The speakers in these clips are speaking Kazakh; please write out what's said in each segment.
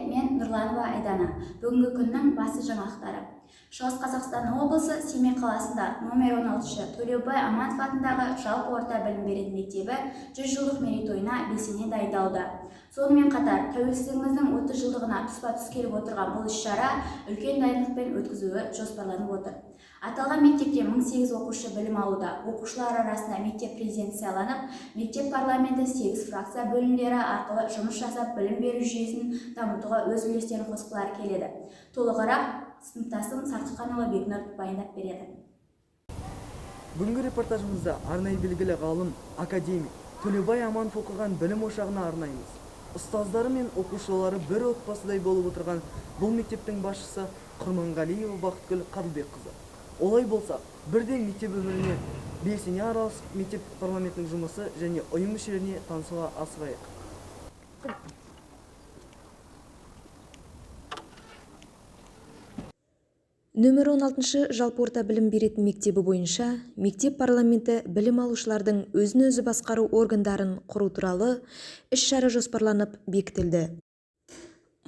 мен Нұрланова Айдана. Бүгінгі күннің басты жаңалықтары. Шығыс Қазақстан облысы Семей қаласында номер 16 Төлеубай Аманов атындағы жалпы орта білім беретін мектебі 100 жылдық мерейтойына белсене дайындалды. Сонымен қатар, тәуелсіздігіміздің 30 жылдығына тұспа-тұс келіп отырған бұл іс-шара үлкен дайындықпен өткізуі жоспарланып отыр. Аталған мектепте 1008 оқушы білім алуда. Оқушылар арасында мектеп президенті сайланып, мектеп парламенті 8 фракция бөлімдері арқылы жұмыс жасап, білім беру жүйесін дамытуға өз үлестерін қосқылары келеді. Толығырақ сыныптасым Сартықанұлы Бекнұр баяндап береді. Бүгінгі репортажымызда арнайы белгілі ғалым, академик Төлеубай Аманов оқыған білім ошағына арнаймыз. Ұстаздары мен оқушылары бір отбасыдай болып отырған бұл мектептің басшысы Құрманғалиева Бақытгүл Қадылбекқызы. Олай болса, бірден мектеп өміріне белсене араласып, мектеп парламентінің жұмысы және ұйым мүшелеріне танысуға асығайық. Нөмір 16 жалпы орта білім беретін мектебі бойынша мектеп парламенті білім алушылардың өзін-өзі басқару органдарын құру туралы іс-шара жоспарланып бекітілді.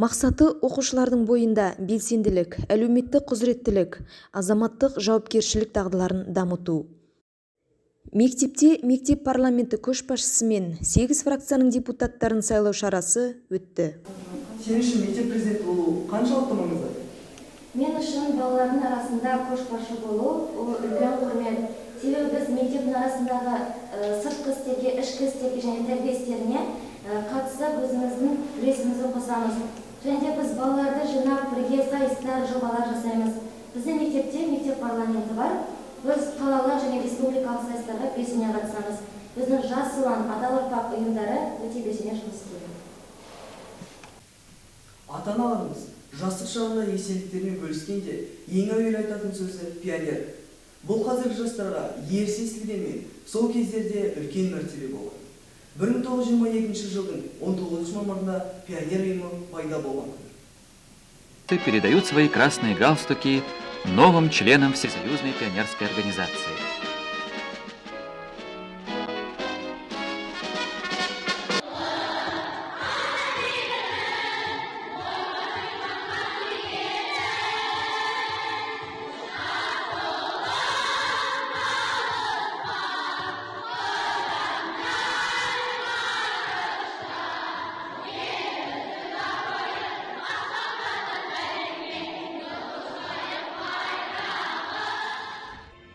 Мақсаты оқушылардың бойында белсенділік, әлеуметтік құзыреттілік, азаматтық жауапкершілік дағдыларын дамыту. Мектепте мектеп парламенті көшбасшысы мен 8 фракцияның депутаттарын сайлау шарасы өтті. Сен үшін мектеп президенті болу қаншалықты маңызды? Мен үшін балалардың арасында көшбасшы болу ол үлкен құрмет. Себебі біз мектептің арасындағы сыртқы істерге, ішкі істерге және тәрбие істеріне қатысып өзіміздің үлесімізді қосамыз. Және біз балаларды жинап бірге сайыстар, жобалар жасаймыз. Біздің мектепте мектеп парламенті бар. Біз қалалық және республикалық сайыстарға белсене қатысамыз. Біздің жас ұлан адал ұрпақ ұйымдары өте белсене жұмыс істейді. Ата-аналарымыз жастық шағында естеліктермен бөліскенде ең әуелі айтатын сөзі пионер. Бұл қазіргі жастарға ерсі естілгенмен, сол кездерде үлкен мәртебе болды. 1922 жылдың 19 мамырында пионер ұйымы пайда болған. Передают свои красные галстуки новым членам Всесоюзной пионерской организации.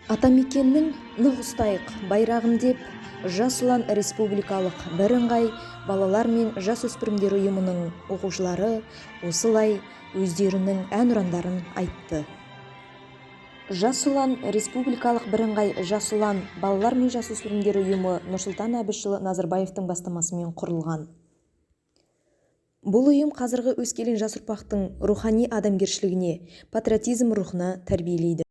Атамекеннің нық ұстайық байрағын деп, Жас ұлан республикалық бірыңғай балалар мен жасөспірімдер ұйымының оқушылары осылай өздерінің әнұрандарын айтты. Жас ұлан республикалық бірыңғай Жас ұлан балалар мен жасөспірімдер ұйымы Нұрсұлтан Әбішұлы Назарбаевтың бастамасымен құрылған. Бұл ұйым қазіргі өскелең жас ұрпақтың рухани адамгершілігіне, патриотизм рухына тәрбиелейді.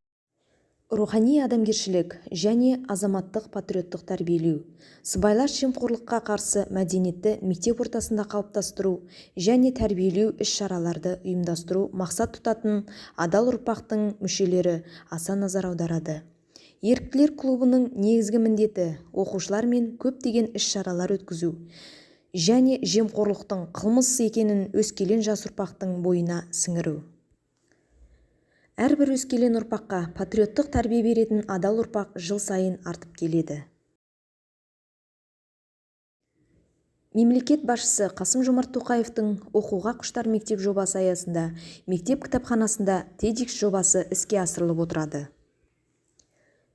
Рухани адамгершілік және азаматтық патриоттық тәрбиелеу, сыбайлас жемқорлыққа қарсы мәдениетті мектеп ортасында қалыптастыру және тәрбиелеу іс-шараларды ұйымдастыру мақсат тұтатын адал ұрпақтың мүшелері аса назар аударады. Еріктілер клубының негізгі міндеті оқушылар мен көптеген іс-шаралар өткізу және жемқорлықтың қылмыс екенін өскелең жас ұрпақтың бойына сіңіру. Әрбір өскелең ұрпаққа патриоттық тәрбие беретін адал ұрпақ жыл сайын артып келеді. Мемлекет басшысы Қасым-Жомарт Тоқаевтың оқуға құштар мектеп жобасы аясында мектеп кітапханасында TEDx жобасы іске асырылып отырады.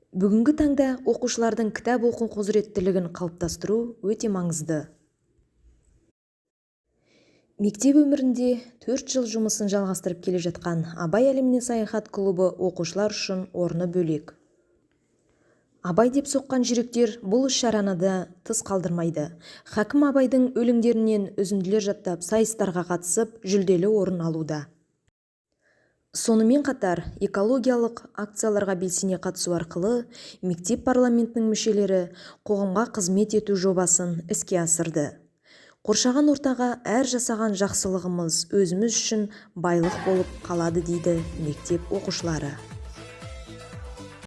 Бүгінгі таңда оқушылардың кітап оқу құзыреттілігін қалыптастыру өте маңызды. Мектеп өмірінде 4 жыл жұмысын жалғастырып келе жатқан Абай әлеміне саяхат клубы оқушылар үшін орны бөлек. Абай деп соққан жүректер бұл іс-шараны да тыс қалдырмайды. Хакім Абайдың өлеңдерінен үзінділер жаттап сайыстарға қатысып жүлделі орын алуда. Сонымен қатар экологиялық акцияларға белсене қатысу арқылы мектеп парламентінің мүшелері қоғамға қызмет ету жобасын іске асырды. Қоршаған ортаға әр жасаған жақсылығымыз өзіміз үшін байлық болып қалады дейді мектеп оқушылары.